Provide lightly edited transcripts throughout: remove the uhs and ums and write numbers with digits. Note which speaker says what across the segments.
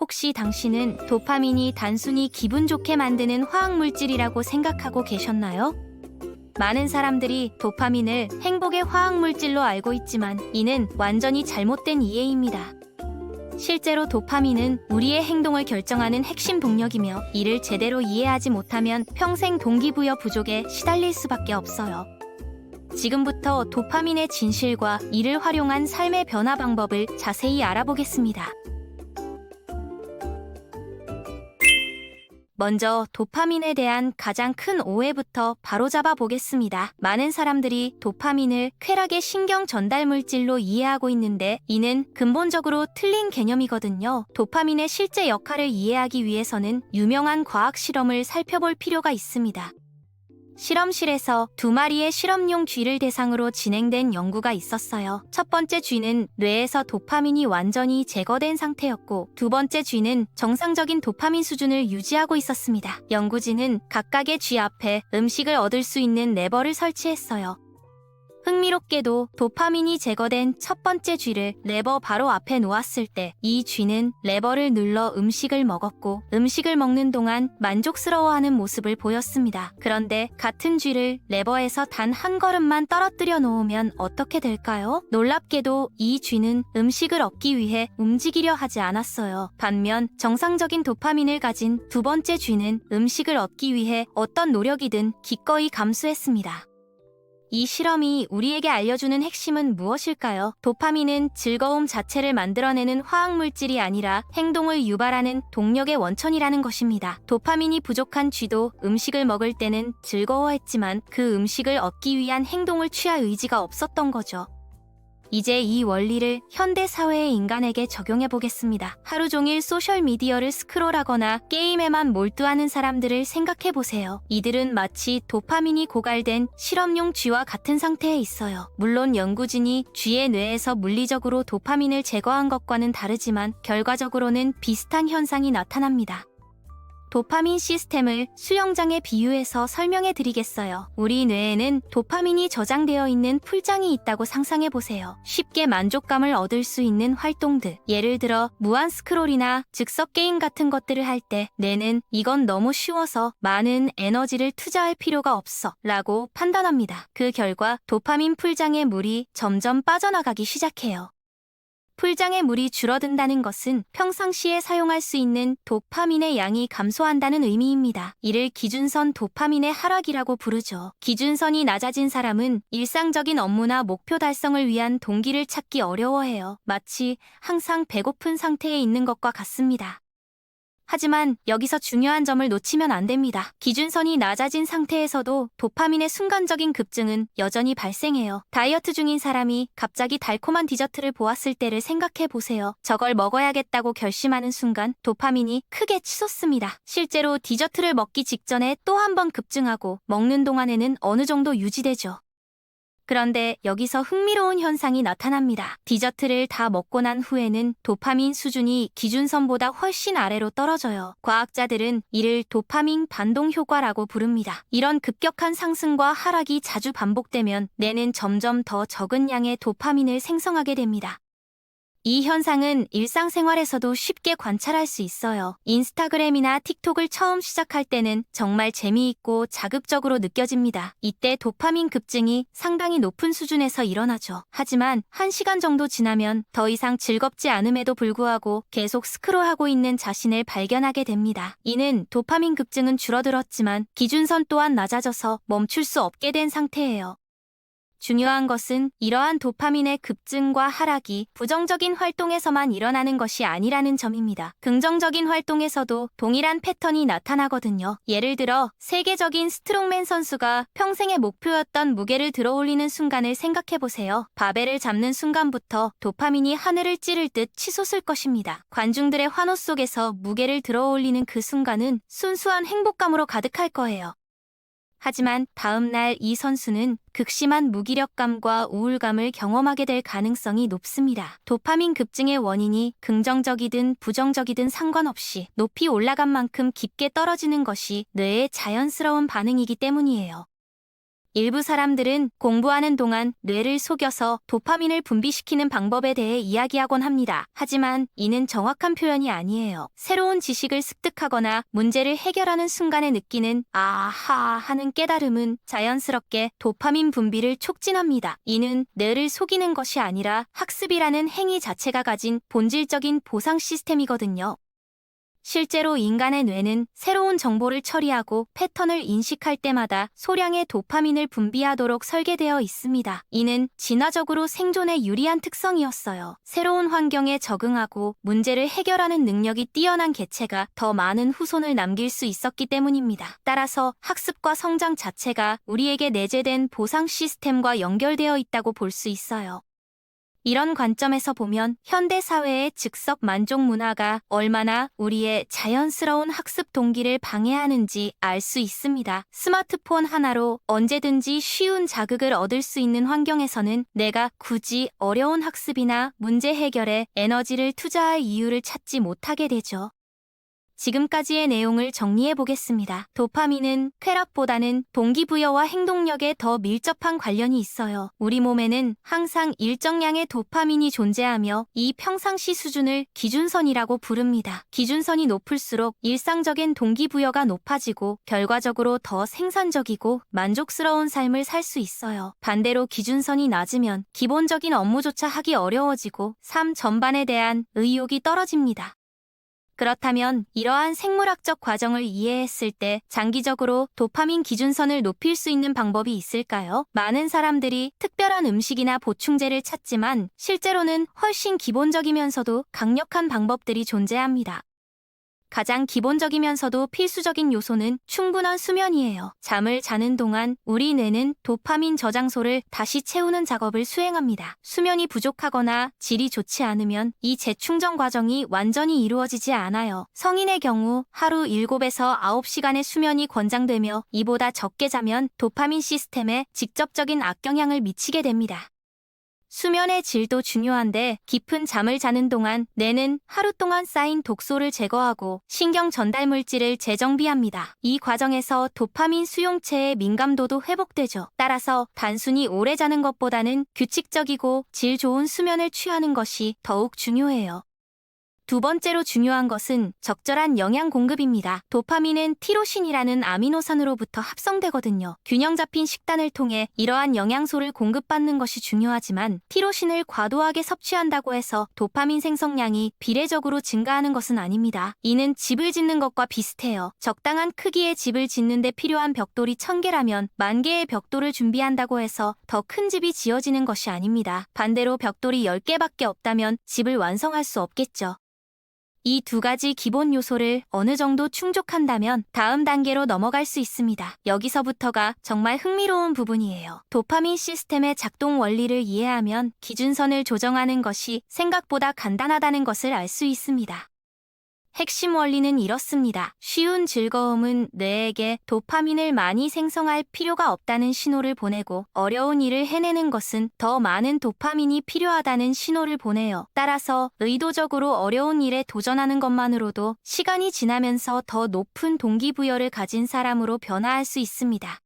Speaker 1: 혹시 당신은 도파민이 단순히 기분 좋게 만드는 화학물질이라고 생각하고 계셨나요? 많은 사람들이 도파민을 행복의 화학물질로 알고 있지만 이는 완전히 잘못된 이해입니다. 실제로 도파민은 우리의 행동을 결정하는 핵심 동력이며 이를 제대로 이해하지 못하면 평생 동기부여 부족에 시달릴 수밖에 없어요. 지금부터 도파민의 진실과 이를 활용한 삶의 변화 방법을 자세히 알아보겠습니다. 먼저 도파민에 대한 가장 큰 오해부터 바로잡아 보겠습니다. 많은 사람들이 도파민을 쾌락의 신경 전달 물질로 이해하고 있는데 이는 근본적으로 틀린 개념이거든요. 도파민의 실제 역할을 이해하기 위해서는 유명한 과학 실험을 살펴볼 필요가 있습니다. 실험실에서 2마리의 실험용 쥐를 대상으로 진행된 연구가 있었어요. 첫 번째 쥐는 뇌에서 도파민이 완전히 제거된 상태였고 두 번째 쥐는 정상적인 도파민 수준을 유지하고 있었습니다. 연구진은 각각의 쥐 앞에 음식을 얻을 수 있는 레버를 설치했어요. 흥미롭게도 도파민이 제거된 첫 번째 쥐를 레버 바로 앞에 놓았을 때 이 쥐는 레버를 눌러 음식을 먹었고 음식을 먹는 동안 만족스러워하는 모습을 보였습니다. 그런데 같은 쥐를 레버에서 단 한 걸음만 떨어뜨려 놓으면 어떻게 될까요? 놀랍게도 이 쥐는 음식을 얻기 위해 움직이려 하지 않았어요. 반면 정상적인 도파민을 가진 두 번째 쥐는 음식을 얻기 위해 어떤 노력이든 기꺼이 감수했습니다. 이 실험이 우리에게 알려주는 핵심은 무엇일까요? 도파민은 즐거움 자체를 만들어내는 화학물질이 아니라 행동을 유발하는 동력의 원천이라는 것입니다. 도파민이 부족한 쥐도 음식을 먹을 때는 즐거워했지만 그 음식을 얻기 위한 행동을 취할 의지가 없었던 거죠. 이제 이 원리를 현대 사회의 인간에게 적용해 보겠습니다. 하루 종일 소셜미디어를 스크롤하거나 게임에만 몰두하는 사람들을 생각해 보세요. 이들은 마치 도파민이 고갈된 실험용 쥐와 같은 상태에 있어요. 물론 연구진이 쥐의 뇌에서 물리적으로 도파민을 제거한 것과는 다르지만 결과적으로는 비슷한 현상이 나타납니다. 도파민 시스템을 수영장에 비유해서 설명해 드리겠어요. 우리 뇌에는 도파민이 저장되어 있는 풀장이 있다고 상상해 보세요. 쉽게 만족감을 얻을 수 있는 활동들, 예를 들어 무한 스크롤이나 즉석 게임 같은 것들을 할 때 뇌는 이건 너무 쉬워서 많은 에너지를 투자할 필요가 없어 라고 판단합니다. 그 결과 도파민 풀장의 물이 점점 빠져나가기 시작해요. 풀장의 물이 줄어든다는 것은 평상시에 사용할 수 있는 도파민의 양이 감소한다는 의미입니다. 이를 기준선 도파민의 하락이라고 부르죠. 기준선이 낮아진 사람은 일상적인 업무나 목표 달성을 위한 동기를 찾기 어려워해요. 마치 항상 배고픈 상태에 있는 것과 같습니다. 하지만 여기서 중요한 점을 놓치면 안 됩니다. 기준선이 낮아진 상태에서도 도파민의 순간적인 급증은 여전히 발생해요. 다이어트 중인 사람이 갑자기 달콤한 디저트를 보았을 때를 생각해 보세요. 저걸 먹어야겠다고 결심하는 순간 도파민이 크게 치솟습니다. 실제로 디저트를 먹기 직전에 또 한 번 급증하고 먹는 동안에는 어느 정도 유지되죠. 그런데 여기서 흥미로운 현상이 나타납니다. 디저트를 다 먹고 난 후에는 도파민 수준이 기준선보다 훨씬 아래로 떨어져요. 과학자들은 이를 도파민 반동 효과라고 부릅니다. 이런 급격한 상승과 하락이 자주 반복되면 뇌는 점점 더 적은 양의 도파민을 생성하게 됩니다. 이 현상은 일상생활에서도 쉽게 관찰할 수 있어요. 인스타그램이나 틱톡을 처음 시작할 때는 정말 재미있고 자극적으로 느껴집니다. 이때 도파민 급증이 상당히 높은 수준에서 일어나죠. 하지만 1시간 정도 지나면 더 이상 즐겁지 않음에도 불구하고 계속 스크롤하고 있는 자신을 발견하게 됩니다. 이는 도파민 급증은 줄어들었지만 기준선 또한 낮아져서 멈출 수 없게 된 상태예요. 중요한 것은 이러한 도파민의 급증과 하락이 부정적인 활동에서만 일어나는 것이 아니라는 점입니다. 긍정적인 활동에서도 동일한 패턴이 나타나거든요. 예를 들어 세계적인 스트롱맨 선수가 평생의 목표였던 무게를 들어올리는 순간을 생각해보세요. 바벨을 잡는 순간부터 도파민이 하늘을 찌를 듯 치솟을 것입니다. 관중들의 환호 속에서 무게를 들어올리는 그 순간은 순수한 행복감으로 가득할 거예요. 하지만 다음날 이 선수는 극심한 무기력감과 우울감을 경험하게 될 가능성이 높습니다. 도파민 급증의 원인이 긍정적이든 부정적이든 상관없이 높이 올라간 만큼 깊게 떨어지는 것이 뇌의 자연스러운 반응이기 때문이에요. 일부 사람들은 공부하는 동안 뇌를 속여서 도파민을 분비시키는 방법에 대해 이야기하곤 합니다. 하지만 이는 정확한 표현이 아니에요. 새로운 지식을 습득하거나 문제를 해결하는 순간에 느끼는 아하 하는 깨달음은 자연스럽게 도파민 분비를 촉진합니다. 이는 뇌를 속이는 것이 아니라 학습이라는 행위 자체가 가진 본질적인 보상 시스템이거든요. 실제로 인간의 뇌는 새로운 정보를 처리하고 패턴을 인식할 때마다 소량의 도파민을 분비하도록 설계되어 있습니다. 이는 진화적으로 생존에 유리한 특성이었어요. 새로운 환경에 적응하고 문제를 해결하는 능력이 뛰어난 개체가 더 많은 후손을 남길 수 있었기 때문입니다. 따라서 학습과 성장 자체가 우리에게 내재된 보상 시스템과 연결되어 있다고 볼 수 있어요. 이런 관점에서 보면 현대 사회의 즉석 만족 문화가 얼마나 우리의 자연스러운 학습 동기를 방해하는지 알 수 있습니다. 스마트폰 하나로 언제든지 쉬운 자극을 얻을 수 있는 환경에서는 내가 굳이 어려운 학습이나 문제 해결에 에너지를 투자할 이유를 찾지 못하게 되죠. 지금까지의 내용을 정리해 보겠습니다. 도파민은 쾌락보다는 동기부여와 행동력에 더 밀접한 관련이 있어요. 우리 몸에는 항상 일정량의 도파민이 존재하며 이 평상시 수준을 기준선이라고 부릅니다. 기준선이 높을수록 일상적인 동기부여가 높아지고 결과적으로 더 생산적이고 만족스러운 삶을 살 수 있어요. 반대로 기준선이 낮으면 기본적인 업무조차 하기 어려워지고 삶 전반에 대한 의욕이 떨어집니다. 그렇다면 이러한 생물학적 과정을 이해했을 때 장기적으로 도파민 기준선을 높일 수 있는 방법이 있을까요? 많은 사람들이 특별한 음식이나 보충제를 찾지만 실제로는 훨씬 기본적이면서도 강력한 방법들이 존재합니다. 가장 기본적이면서도 필수적인 요소는 충분한 수면이에요. 잠을 자는 동안 우리 뇌는 도파민 저장소를 다시 채우는 작업을 수행합니다. 수면이 부족하거나 질이 좋지 않으면 이 재충전 과정이 완전히 이루어지지 않아요. 성인의 경우 하루 7에서 9시간의 수면이 권장되며 이보다 적게 자면 도파민 시스템에 직접적인 악영향을 미치게 됩니다. 수면의 질도 중요한데 깊은 잠을 자는 동안 뇌는 하루 동안 쌓인 독소를 제거하고 신경 전달 물질을 재정비합니다. 이 과정에서 도파민 수용체의 민감도도 회복되죠. 따라서 단순히 오래 자는 것보다는 규칙적이고 질 좋은 수면을 취하는 것이 더욱 중요해요. 두 번째로 중요한 것은 적절한 영양 공급입니다. 도파민은 티로신이라는 아미노산으로부터 합성되거든요. 균형 잡힌 식단을 통해 이러한 영양소를 공급받는 것이 중요하지만 티로신을 과도하게 섭취한다고 해서 도파민 생성량이 비례적으로 증가하는 것은 아닙니다. 이는 집을 짓는 것과 비슷해요. 적당한 크기의 집을 짓는 데 필요한 벽돌이 1000개라면 10,000개의 벽돌을 준비한다고 해서 더 큰 집이 지어지는 것이 아닙니다. 반대로 벽돌이 10개밖에 없다면 집을 완성할 수 없겠죠. 이 두 가지 기본 요소를 어느 정도 충족한다면 다음 단계로 넘어갈 수 있습니다. 여기서부터가 정말 흥미로운 부분이에요. 도파민 시스템의 작동 원리를 이해하면 기준선을 조정하는 것이 생각보다 간단하다는 것을 알 수 있습니다. 핵심 원리는 이렇습니다. 쉬운 즐거움은 뇌에게 도파민을 많이 생성할 필요가 없다는 신호를 보내고 어려운 일을 해내는 것은 더 많은 도파민이 필요하다는 신호를 보내요. 따라서 의도적으로 어려운 일에 도전하는 것만으로도 시간이 지나면서 더 높은 동기부여를 가진 사람으로 변화할 수 있습니다.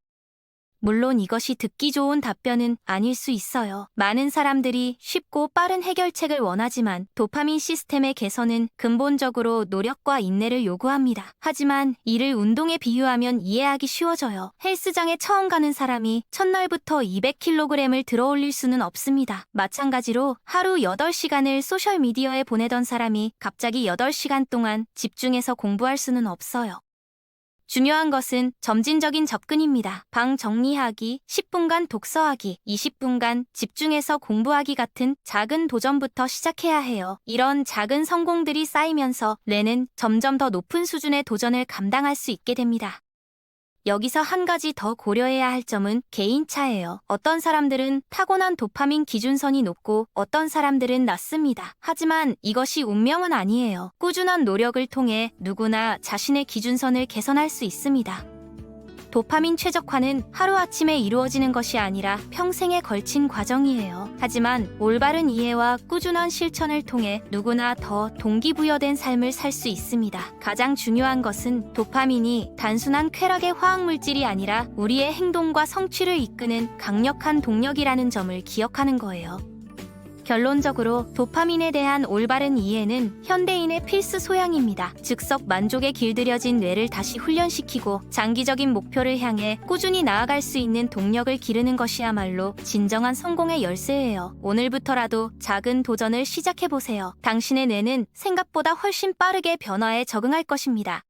Speaker 1: 물론 이것이 듣기 좋은 답변은 아닐 수 있어요. 많은 사람들이 쉽고 빠른 해결책을 원하지만 도파민 시스템의 개선은 근본적으로 노력과 인내를 요구합니다. 하지만 이를 운동에 비유하면 이해하기 쉬워져요. 헬스장에 처음 가는 사람이 첫날부터 200kg을 들어올릴 수는 없습니다. 마찬가지로 하루 8시간을 소셜미디어에 보내던 사람이 갑자기 8시간 동안 집중해서 공부할 수는 없어요. 중요한 것은 점진적인 접근입니다. 방 정리하기, 10분간 독서하기, 20분간 집중해서 공부하기 같은 작은 도전부터 시작해야 해요. 이런 작은 성공들이 쌓이면서 뇌는 점점 더 높은 수준의 도전을 감당할 수 있게 됩니다. 여기서 한 가지 더 고려해야 할 점은 개인차예요. 어떤 사람들은 타고난 도파민 기준선이 높고 어떤 사람들은 낮습니다. 하지만 이것이 운명은 아니에요. 꾸준한 노력을 통해 누구나 자신의 기준선을 개선할 수 있습니다. 도파민 최적화는 하루아침에 이루어지는 것이 아니라 평생에 걸친 과정이에요. 하지만 올바른 이해와 꾸준한 실천을 통해 누구나 더 동기부여된 삶을 살 수 있습니다. 가장 중요한 것은 도파민이 단순한 쾌락의 화학물질이 아니라 우리의 행동과 성취를 이끄는 강력한 동력이라는 점을 기억하는 거예요. 결론적으로 도파민에 대한 올바른 이해는 현대인의 필수 소양입니다. 즉석 만족에 길들여진 뇌를 다시 훈련시키고 장기적인 목표를 향해 꾸준히 나아갈 수 있는 동력을 기르는 것이야말로 진정한 성공의 열쇠예요. 오늘부터라도 작은 도전을 시작해보세요. 당신의 뇌는 생각보다 훨씬 빠르게 변화에 적응할 것입니다.